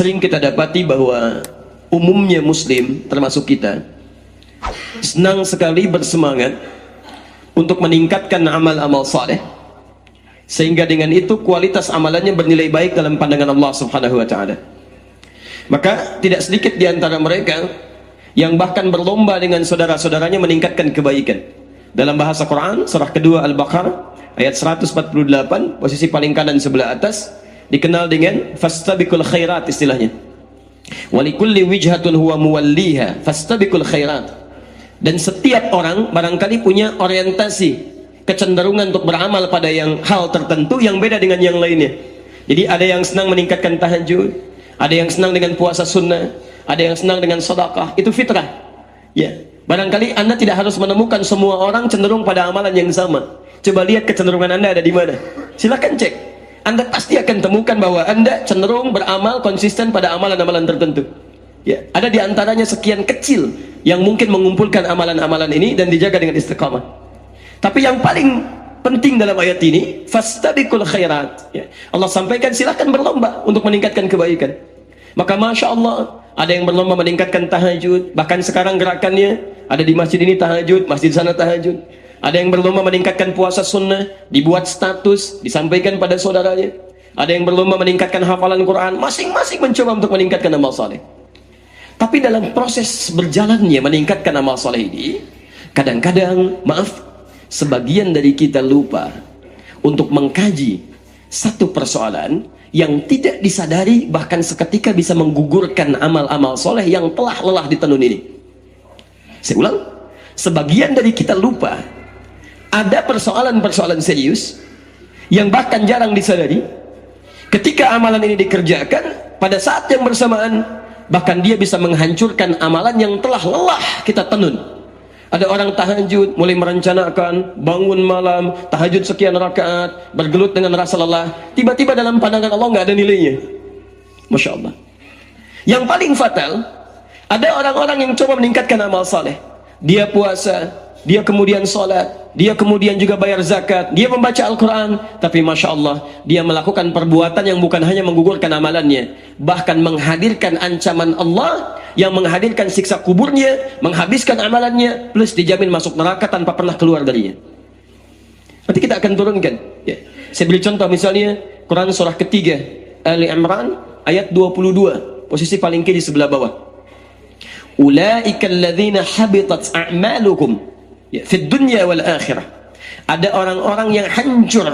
sering kita dapati bahwa umumnya muslim termasuk kita senang sekali bersemangat untuk meningkatkan amal-amal saleh, sehingga dengan itu kualitas amalannya bernilai baik dalam pandangan Allah Subhanahu wa taala. Maka tidak sedikit di antara mereka yang bahkan berlomba dengan saudara-saudaranya meningkatkan kebaikan. Dalam bahasa Quran surah kedua Al-Baqarah ayat 148, posisi paling kanan sebelah atas, dikenal dengan fastabiqul khairat istilahnya. Walikulli wijhatun huwa muwalliha fastabiqul khairat. Dan setiap orang barangkali punya orientasi, kecenderungan untuk beramal pada hal tertentu yang beda dengan yang lainnya. Jadi ada yang senang meningkatkan tahajud, ada yang senang dengan puasa sunnah, ada yang senang dengan sedekah. Itu fitrah. Ya, barangkali Anda tidak harus menemukan semua orang cenderung pada amalan yang sama. Coba lihat kecenderungan Anda ada di mana. Silakan cek. Anda pasti akan temukan bahwa Anda cenderung beramal konsisten pada amalan-amalan tertentu. Ya, ada di antaranya sekian kecil yang mungkin mengumpulkan amalan-amalan ini dan dijaga dengan istiqamah. Tapi yang paling penting dalam ayat ini, fastabiqul khairat. Ya, Allah sampaikan silakan berlomba untuk meningkatkan kebaikan. Maka masya Allah, ada yang berlomba meningkatkan tahajud. Bahkan sekarang gerakannya ada di masjid ini tahajud, masjid sana tahajud. Ada yang berlomba meningkatkan puasa sunnah, dibuat status, disampaikan pada saudaranya. Ada yang berlomba meningkatkan hafalan Quran, masing-masing mencoba untuk meningkatkan amal saleh. Tapi dalam proses berjalannya meningkatkan amal saleh ini, kadang-kadang, maaf, sebagian dari kita lupa untuk mengkaji satu persoalan yang tidak disadari, bahkan seketika bisa menggugurkan amal-amal soleh yang telah lelah ditenun ini. Saya ulang, sebagian dari kita lupa ada persoalan-persoalan serius yang bahkan jarang disadari. Ketika amalan ini dikerjakan, pada saat yang bersamaan bahkan dia bisa menghancurkan amalan yang telah lelah kita tenun. Ada orang tahajud, mulai merencanakan bangun malam, tahajud sekian rakaat, bergelut dengan rasa lelah, tiba-tiba dalam pandangan Allah nggak ada nilainya. Masya Allah. Yang paling fatal, ada orang-orang yang coba meningkatkan amal saleh. Dia puasa, dia kemudian sholat, dia kemudian juga bayar zakat, dia membaca Al-Quran, tapi Masya Allah, dia melakukan perbuatan yang bukan hanya menggugurkan amalannya, bahkan menghadirkan ancaman Allah yang menghadirkan siksa kuburnya, menghabiskan amalannya, plus dijamin masuk neraka tanpa pernah keluar darinya. Nanti kita akan turunkan ya. Saya beri contoh misalnya Quran surah ketiga Ali Imran ayat 22, posisi paling kiri sebelah bawah. Ulaika alladzina habitat a'malukum ya fid dunya wal akhirah. Ada orang-orang yang hancur,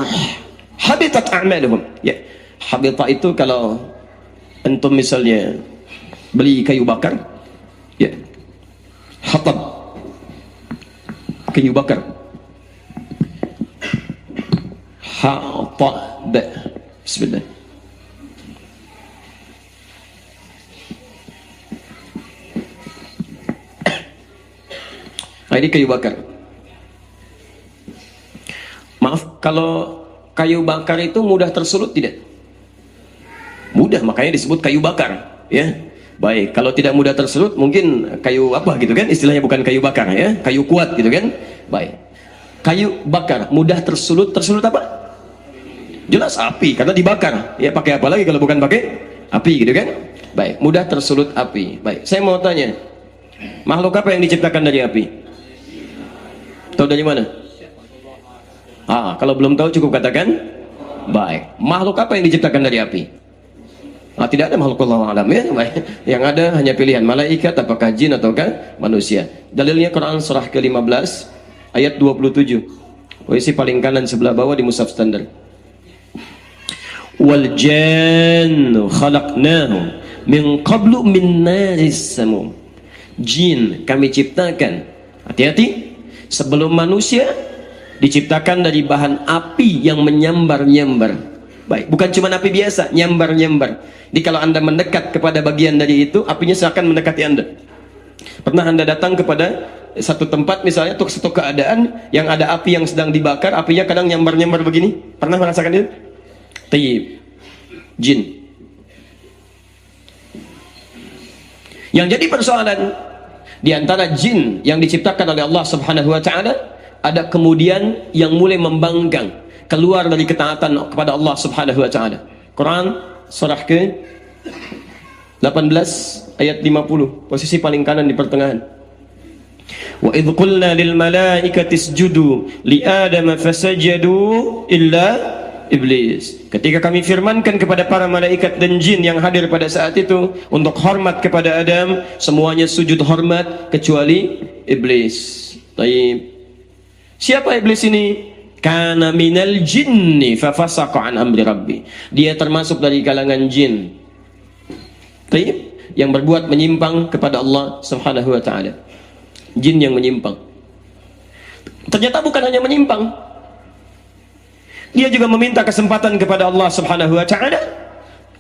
habitat a'maluhum ya. Habita itu kalau antum misalnya beli kayu bakar ya, hatab, kayu bakar, hatab, bismillah. Nah, ini kayu bakar. Maaf, kalau kayu bakar itu mudah tersulut tidak? Mudah, makanya disebut kayu bakar ya. Baik, kalau tidak mudah tersulut mungkin kayu apa gitu kan, istilahnya bukan kayu bakar ya, kayu kuat gitu kan. Baik, kayu bakar mudah tersulut. Tersulut apa? Jelas api, karena dibakar ya. Pakai apa lagi kalau bukan pakai api gitu kan. Baik, mudah tersulut api. Baik, saya mau tanya, makhluk apa yang diciptakan dari api? Tahu dari mana? Kalau belum tahu cukup katakan baik. Makhluk apa yang diciptakan dari api? Tidak ada makhluk, Allah alam ya. Baik. Yang ada hanya pilihan malaikat, apakah jin ataukah manusia. Dalilnya Quran surah ke-15 ayat 27, posisi paling kanan sebelah bawah di mushaf standar. Wal jannu khalaqnahu min qablu min naris samum. Jin kami ciptakan, hati-hati, sebelum manusia diciptakan dari bahan api yang menyambar-nyambar. Baik, bukan cuma api biasa, nyambar-nyambar. Jadi kalau Anda mendekat kepada bagian dari itu, apinya seakan mendekati Anda. Pernah Anda datang kepada satu tempat misalnya untuk satu keadaan yang ada api yang sedang dibakar, apinya kadang nyambar-nyambar begini? Pernah merasakan itu? Tayyib. Jin. Yang jadi persoalan di antara jin yang diciptakan oleh Allah Subhanahu wa taala, ada kemudian yang mulai membangkang, keluar dari ketaatan kepada Allah Subhanahu wa taala. Quran surah ke 18 ayat 50, posisi paling kanan di pertengahan. Wa idh qulna lil malaikati isjudu li adama fasajadu illa iblis. Ketika kami firmankan kepada para malaikat dan jin yang hadir pada saat itu untuk hormat kepada Adam, semuanya sujud hormat kecuali iblis. Baik. Siapa iblis ini? Kana minal jinni fa fasaqa an amri rabbi. Dia termasuk dari kalangan jin. Baik, yang berbuat menyimpang kepada Allah Subhanahu wa taala. Jin yang menyimpang. Ternyata bukan hanya menyimpang. Dia juga meminta kesempatan kepada Allah Subhanahu wa taala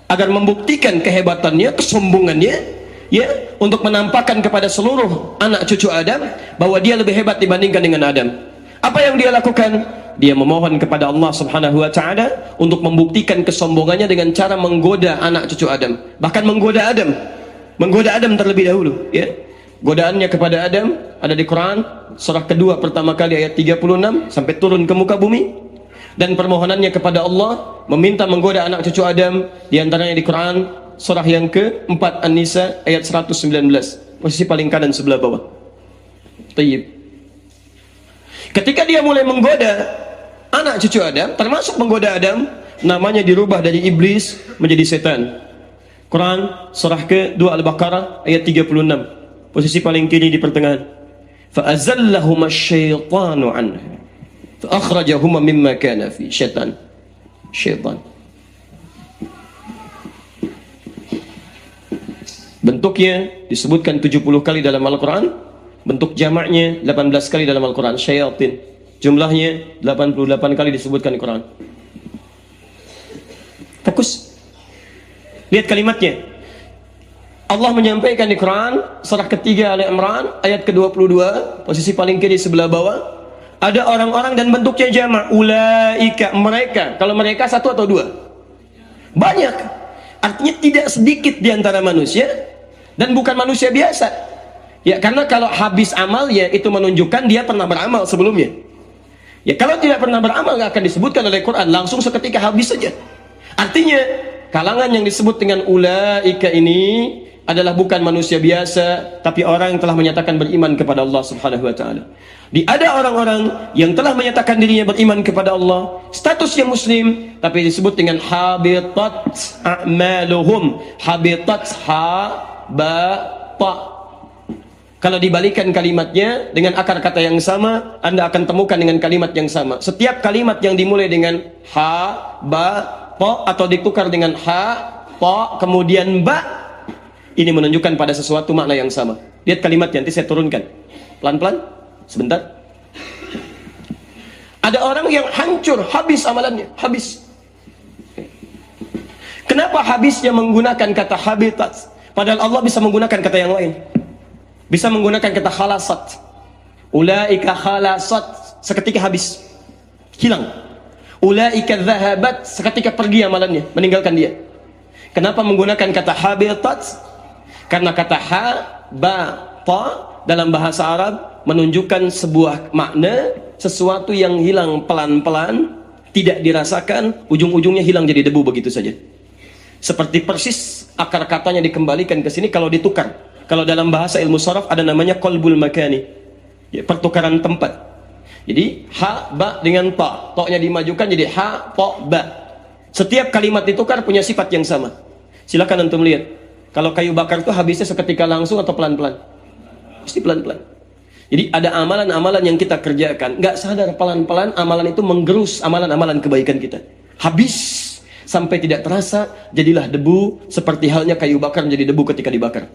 agar membuktikan kehebatannya, kesombongannya, ya, untuk menampakkan kepada seluruh anak cucu Adam bahwa dia lebih hebat dibandingkan dengan Adam. Apa yang dia lakukan? Dia memohon kepada Allah Subhanahu wa taala untuk membuktikan kesombongannya dengan cara menggoda anak cucu Adam. Bahkan menggoda Adam terlebih dahulu, ya. Godaannya kepada Adam ada di Quran surah kedua pertama kali ayat 36 sampai turun ke muka bumi, dan permohonannya kepada Allah meminta menggoda anak cucu Adam di antaranya di Quran surah yang ke-4 An-Nisa ayat 119, posisi paling kanan sebelah bawah. Tayyib. Ketika dia mulai menggoda anak cucu Adam, termasuk menggoda Adam, namanya dirubah dari iblis menjadi setan. Quran surah ke-2 Al-Baqarah ayat 36, posisi paling kiri di pertengahan. Fa'azallahuma syaitanu anha fa'akhrajahuma mimma kana fi. Syaitan. Bentuknya disebutkan 70 kali dalam Al-Quran, bentuk jamaknya 18 kali dalam Al-Quran. Syaitin jumlahnya 88 kali disebutkan di Quran. Fokus, lihat kalimatnya. Allah menyampaikan di Quran surah ketiga Ali Imran ayat ke-22, posisi paling kiri sebelah bawah, ada orang-orang dan bentuknya jamak, ulaika, mereka. Kalau mereka satu atau dua? Banyak. Artinya tidak sedikit di antara manusia, dan bukan manusia biasa. Ya, karena kalau habis amalnya itu menunjukkan dia pernah beramal sebelumnya. Ya, kalau tidak pernah beramal nggak akan disebutkan oleh Quran, langsung seketika habis saja. Artinya kalangan yang disebut dengan ulaika ini adalah bukan manusia biasa, tapi orang yang telah menyatakan beriman kepada Allah Subhanahu wa taala. Ada orang-orang yang telah menyatakan dirinya beriman kepada Allah, statusnya muslim, tapi disebut dengan habitat a'maluhum. Habitat Kalau dibalikan kalimatnya dengan akar kata yang sama, Anda akan temukan dengan kalimat yang sama. Setiap kalimat yang dimulai dengan atau ditukar dengan kemudian ba, ini menunjukkan pada sesuatu makna yang sama. Lihat kalimatnya, nanti saya turunkan pelan-pelan, sebentar. Ada orang yang hancur, habis amalannya, habis. Kenapa habisnya menggunakan kata habitat, padahal Allah bisa menggunakan kata yang lain? Bisa menggunakan kata khalasat. Ulaika khalasat, seketika habis, hilang. Ulaika dhahabat, seketika pergi amalannya, meninggalkan dia. Kenapa menggunakan kata habitat? Karena kata dalam bahasa Arab menunjukkan sebuah makna, sesuatu yang hilang pelan-pelan, tidak dirasakan, ujung-ujungnya hilang jadi debu begitu saja. Seperti persis akar katanya dikembalikan ke sini kalau ditukar. Kalau dalam bahasa ilmu sharaf ada namanya qalbul makani, ya, pertukaran tempat. Jadi ba dengan ta-nya dimajukan jadi ba. Setiap kalimat ditukar punya sifat yang sama. Silakan antum lihat. Kalau kayu bakar itu habisnya seketika langsung atau pelan-pelan? Pasti pelan-pelan. Jadi ada amalan-amalan yang kita kerjakan, nggak sadar pelan-pelan amalan itu menggerus amalan-amalan kebaikan kita. Habis sampai tidak terasa, jadilah debu, seperti halnya kayu bakar menjadi debu ketika dibakar.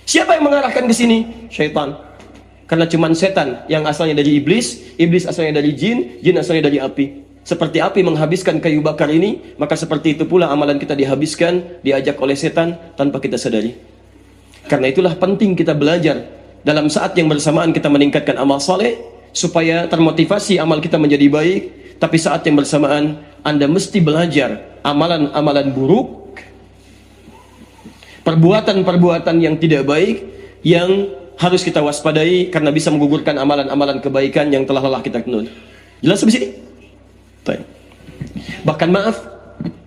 Siapa yang mengarahkan ke sini? Syaitan. Karena cuma setan yang asalnya dari iblis, iblis asalnya dari jin, jin asalnya dari api. Seperti api menghabiskan kayu bakar ini, maka seperti itu pula amalan kita dihabiskan, diajak oleh setan tanpa kita sadari. Karena itulah penting kita belajar dalam saat yang bersamaan kita meningkatkan amal saleh supaya termotivasi amal kita menjadi baik. Tapi saat yang bersamaan Anda mesti belajar amalan-amalan buruk, perbuatan-perbuatan yang tidak baik yang harus kita waspadai karena bisa menggugurkan amalan-amalan kebaikan yang telah lelah kita kenal. Jelas di sini? Bahkan maaf,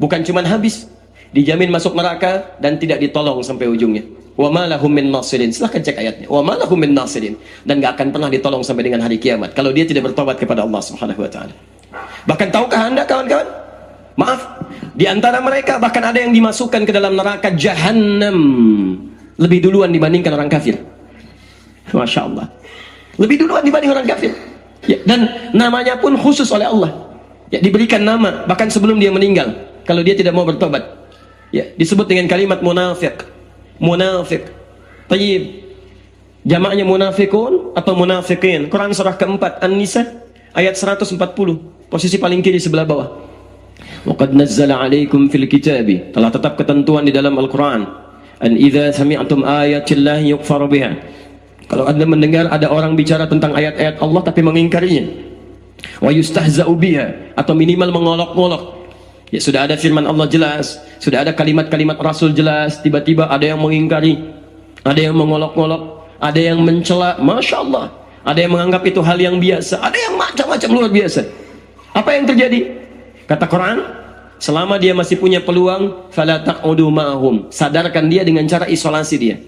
bukan cuma habis, dijamin masuk neraka dan tidak ditolong sampai ujungnya. Wa ma lahum min nasirin. Silahkan cek ayatnya. Wa ma lahum min nasirin. Dan gak akan pernah ditolong sampai dengan hari kiamat kalau dia tidak bertobat kepada Allah Subhanahu wa taala. Bahkan tahukah Anda kawan-kawan? Maaf, di antara mereka bahkan ada yang dimasukkan ke dalam neraka Jahannam lebih duluan dibandingkan orang kafir. Masya Allah. Lebih duluan dibanding orang kafir. Ya, dan namanya pun khusus oleh Allah. Ya, diberikan nama bahkan sebelum dia meninggal kalau dia tidak mau bertobat. Ya, disebut dengan kalimat munafik. Munafik. Tayyib. Jamaknya munafikun atau munafikin. Quran surah keempat An-Nisa ayat 140. Posisi paling kiri sebelah bawah. Wa qad nazzala 'alaikum fil kitabi. Telah tetap ketentuan di dalam Al-Qur'an. An idza sami'tum ayatillahi yukfaru biha. Kalau Anda mendengar ada orang bicara tentang ayat-ayat Allah tapi mengingkarinya, wa yustahza'u biha, atau minimal mengolok-olok. Ya, sudah ada firman Allah jelas, sudah ada kalimat-kalimat Rasul jelas, tiba-tiba ada yang mengingkari, ada yang mengolok-olok, ada yang mencela, Masya Allah, ada yang menganggap itu hal yang biasa, ada yang macam-macam luar biasa. Apa yang terjadi? Kata Quran, selama dia masih punya peluang, fala taq'udu ma'hum, sadarkan dia dengan cara isolasi dia.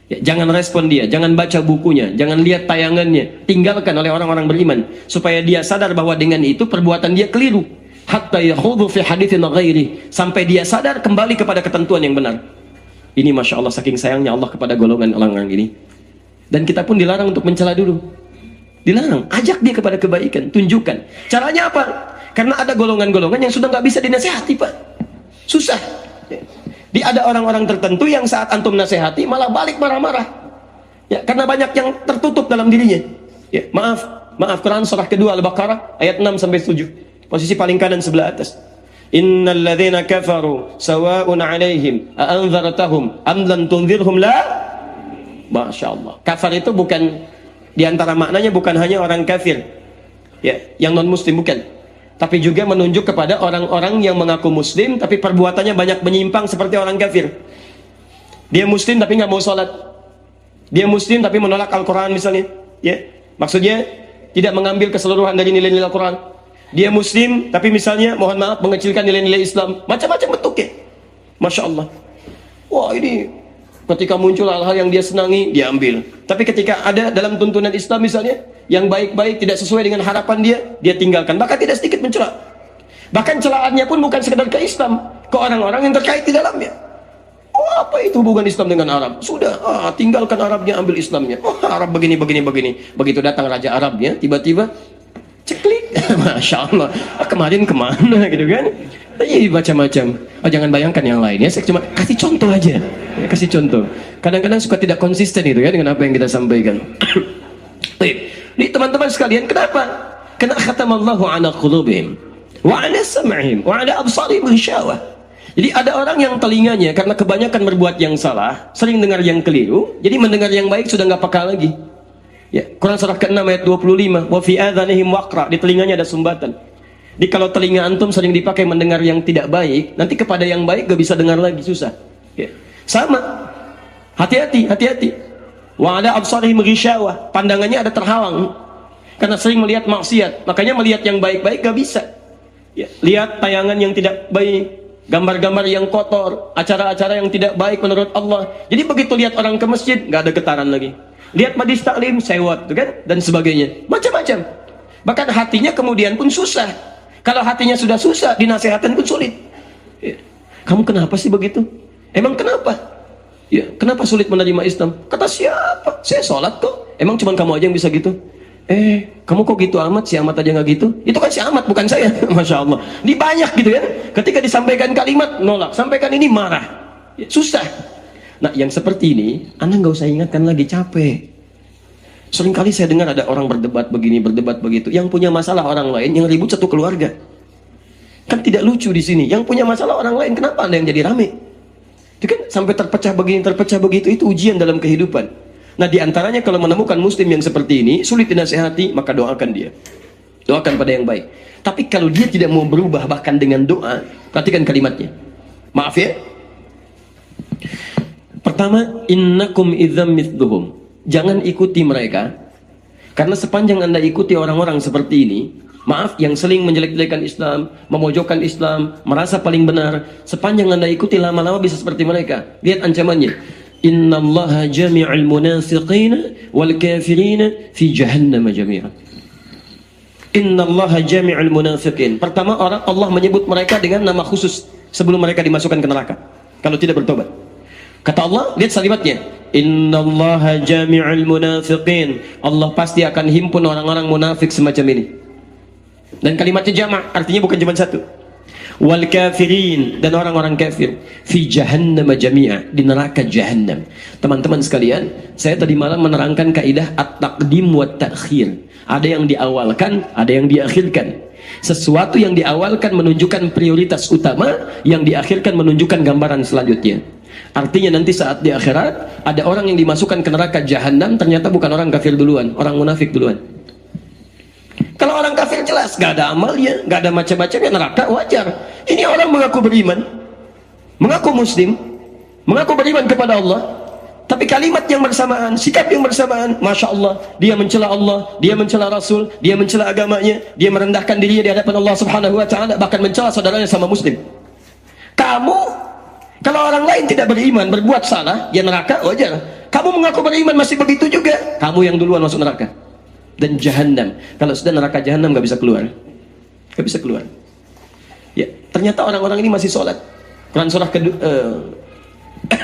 Ya, jangan respon dia, jangan baca bukunya, jangan lihat tayangannya, tinggalkan oleh orang-orang beriman supaya dia sadar bahwa dengan itu perbuatan dia keliru. Hatta yakhudhu fi haditsin ghairi, sampai dia sadar kembali kepada ketentuan yang benar. Ini Masya Allah, saking sayangnya Allah kepada golongan orang-orang ini. Dan kita pun dilarang untuk mencela dulu. Dilarang, ajak dia kepada kebaikan, tunjukkan. Caranya apa? Karena ada golongan-golongan yang sudah nggak bisa dinasihati, Pak. Susah. Ada orang-orang tertentu yang saat antum nasihati malah balik marah-marah. Ya, karena banyak yang tertutup dalam dirinya. Ya, maaf Quran surah kedua Al-Baqarah ayat 6 sampai 7. Posisi paling kanan sebelah atas. Innal ladzina kafaru sawa'un 'alaihim a anzartahum am lam tunzirhum la. Masya Allah. Kafir itu bukan, di antara maknanya bukan hanya orang kafir, ya, yang non muslim, bukan. Tapi juga menunjuk kepada orang-orang yang mengaku muslim tapi perbuatannya banyak menyimpang seperti orang kafir. Dia muslim tapi nggak mau sholat. Dia muslim tapi menolak Al-Quran misalnya. Ya, maksudnya tidak mengambil keseluruhan dari nilai-nilai Al-Quran. Dia muslim tapi misalnya mohon maaf mengecilkan nilai-nilai Islam. Macam-macam bentuknya. Masya Allah. Wah, ini ketika muncul hal-hal yang dia senangi, dia ambil. Tapi ketika ada dalam tuntunan Islam misalnya, yang baik-baik tidak sesuai dengan harapan dia tinggalkan. Bahkan tidak sedikit mencela. Bahkan celaannya pun bukan sekedar ke Islam, ke orang-orang yang terkait di dalamnya. Oh, apa itu hubungan Islam dengan Arab? Sudah, tinggalkan Arabnya, ambil Islamnya. Oh, Arab begini. Begitu datang Raja Arabnya, tiba-tiba ceklik. Masya Allah, kemarin kemana gitu kan? Iya, macam-macam. Oh, jangan bayangkan yang lainnya. Saya cuma kasih contoh aja. Ya, kasih contoh. Kadang-kadang suka tidak konsisten itu ya dengan apa yang kita sampaikan. Baik. Ini teman-teman sekalian, kenapa? Karena khatamallahu ala qulubihim wa ala sam'ihim wa ala absarihim ghisyawah. Jadi ada orang yang telinganya karena kebanyakan berbuat yang salah, sering dengar yang keliru, jadi mendengar yang baik sudah nggak peka lagi. Ya, Quran surah ke-6 ayat 25, wa fi adhanihim waqra, di telinganya ada sumbatan. Jadi kalau telinga antum sering dipakai mendengar yang tidak baik, nanti kepada yang baik gak bisa dengar lagi, susah. Ya. Sama. Hati-hati. Wa ala absarihim ghisyawah, pandangannya ada terhalang karena sering melihat maksiat, makanya melihat yang baik-baik gak bisa. Ya. Lihat tayangan yang tidak baik, gambar-gambar yang kotor, acara-acara yang tidak baik menurut Allah. Jadi begitu lihat orang ke masjid, gak ada getaran lagi. Lihat majlis taklim, sewot, kan? Dan sebagainya, macam-macam. Bahkan hatinya kemudian pun susah. Kalau hatinya sudah susah, dinasihatkan pun sulit. Ya. Kamu kenapa sih begitu? Emang kenapa? Ya, kenapa sulit menerima Islam? Kata siapa? Saya sholat kok. Emang cuma kamu aja yang bisa gitu? Kamu kok gitu amat? Si amat aja nggak gitu? Itu kan si amat, bukan saya. Masya Allah. Di banyak gitu kan? Ketika disampaikan kalimat, nolak. Sampaikan ini, marah. Ya, susah. Nah, yang seperti ini, Anda nggak usah ingatkan lagi, capek. Seringkali saya dengar ada orang berdebat begini, berdebat begitu. Yang punya masalah orang lain, yang ribut satu keluarga. Kan tidak lucu di sini. Yang punya masalah orang lain, kenapa Anda yang jadi rame? Itu kan sampai terpecah begini, terpecah begitu, itu ujian dalam kehidupan. Nah, diantaranya kalau menemukan muslim yang seperti ini, sulit dinasihati, maka doakan dia. Doakan pada yang baik. Tapi kalau dia tidak mau berubah bahkan dengan doa, perhatikan kalimatnya. Maaf ya. Pertama, innakum idzam mithluhum. Jangan ikuti mereka. Karena sepanjang Anda ikuti orang-orang seperti ini, Maaf, yang seling menjelek-jelekan Islam, memojokkan Islam, merasa paling benar, sepanjang Anda ikuti lama-lama bisa seperti mereka. Lihat ancamannya. Innallaha jami'al munafiqina wal kafirina fi jahannam jami'an. Innallaha jami'al munafiqin. Pertama, Allah menyebut mereka dengan nama khusus sebelum mereka dimasukkan ke neraka kalau tidak bertobat. Kata Allah, lihat salimatnya. Innallaha jami'al munafiqin. Allah pasti akan himpun orang-orang munafik semacam ini. Dan kalimatnya jamak, artinya bukan cuma satu. Wal kafirin, dan orang-orang kafir fi jahannam jami'a, di neraka jahannam. Teman-teman sekalian, saya tadi malam menerangkan kaidah at-taqdim wa ta'khir. Ada yang diawalkan, ada yang diakhirkan. Sesuatu yang diawalkan menunjukkan prioritas utama, yang diakhirkan menunjukkan gambaran selanjutnya. Artinya nanti saat di akhirat ada orang yang dimasukkan ke neraka jahannam, ternyata bukan orang kafir duluan, orang munafik duluan. Kalau orang kafir jelas, gak ada amalnya, gak ada macam-macamnya, neraka wajar. Ini orang mengaku beriman, mengaku muslim, mengaku beriman kepada Allah, tapi kalimat yang bersamaan, sikap yang bersamaan, Masya Allah, dia mencela Allah, dia mencela Rasul, dia mencela agamanya, dia merendahkan dirinya di hadapan Allah Subhanahu wa Ta'ala, bahkan mencela saudaranya sama muslim. Kamu, kalau orang lain tidak beriman, berbuat salah, ya neraka wajar. Kamu mengaku beriman masih begitu juga, kamu yang duluan masuk neraka. Dan jahannam, kalau sudah neraka jahannam gak bisa keluar, gak bisa keluar. Ya, ternyata orang-orang ini masih sholat. Quran surah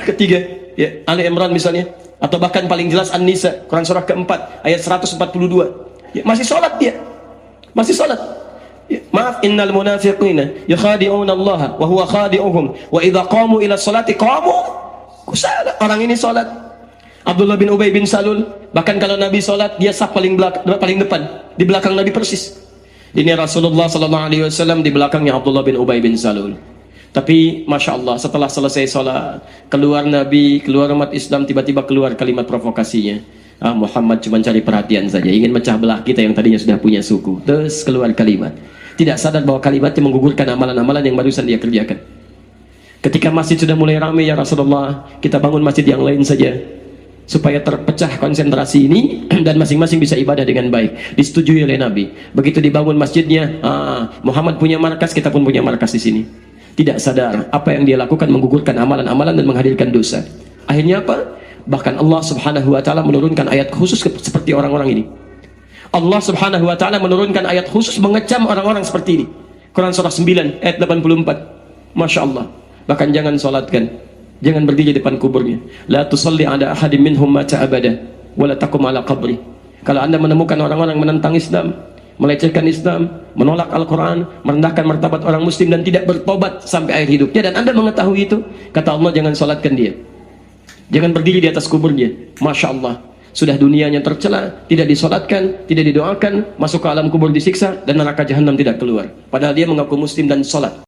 ketiga, ya, Ali Imran misalnya, atau bahkan paling jelas An-Nisa, Quran surah keempat ayat 142, ya, masih sholat dia, masih sholat. Ya, maaf, innal munafiqina yakhadi'una Allah wa huwa khadi'uhum wa idza qamu ila sholati qamu kusala. Orang ini sholat. Abdullah bin Ubay bin Salul, bahkan kalau Nabi sholat, dia saf paling depan, di belakang Nabi persis. Ini Rasulullah SAW di belakangnya Abdullah bin Ubay bin Salul. Tapi Masya Allah, setelah selesai sholat, keluar Nabi, keluar umat Islam, tiba-tiba keluar kalimat provokasinya. Muhammad cuma cari perhatian saja, ingin mecah belah kita yang tadinya sudah punya suku. Terus keluar kalimat, tidak sadar bahwa kalimatnya menggugurkan amalan-amalan yang barusan dia kerjakan. Ketika masjid sudah mulai ramai, ya Rasulullah, kita bangun masjid yang lain saja, supaya terpecah konsentrasi ini dan masing-masing bisa ibadah dengan baik. Disetujui oleh Nabi. Begitu dibangun masjidnya, Muhammad punya markas, kita pun punya markas di sini. Tidak sadar apa yang dia lakukan menggugurkan amalan-amalan dan menghadirkan dosa. Akhirnya apa? Bahkan Allah Subhanahu wa Ta'ala menurunkan ayat khusus seperti orang-orang ini. Allah Subhanahu wa Ta'ala menurunkan ayat khusus mengecam orang-orang seperti ini. Quran surah 9 ayat 84. Masya Allah. Bahkan jangan sholatkan, jangan berdiri di depan kuburnya. La tusalli ala ahadim minhum mata abada wa la taqum ala qabri. Kalau Anda menemukan orang-orang menentang Islam, melecehkan Islam, menolak Al-Quran, merendahkan martabat orang muslim dan tidak bertobat sampai akhir hidupnya, dan Anda mengetahui itu, kata Allah, jangan salatkan dia, jangan berdiri di atas kuburnya. Masya Allah, sudah dunianya tercela, tidak disolatkan, tidak didoakan, masuk ke alam kubur disiksa, dan neraka jahanam tidak keluar, padahal dia mengaku muslim dan salat.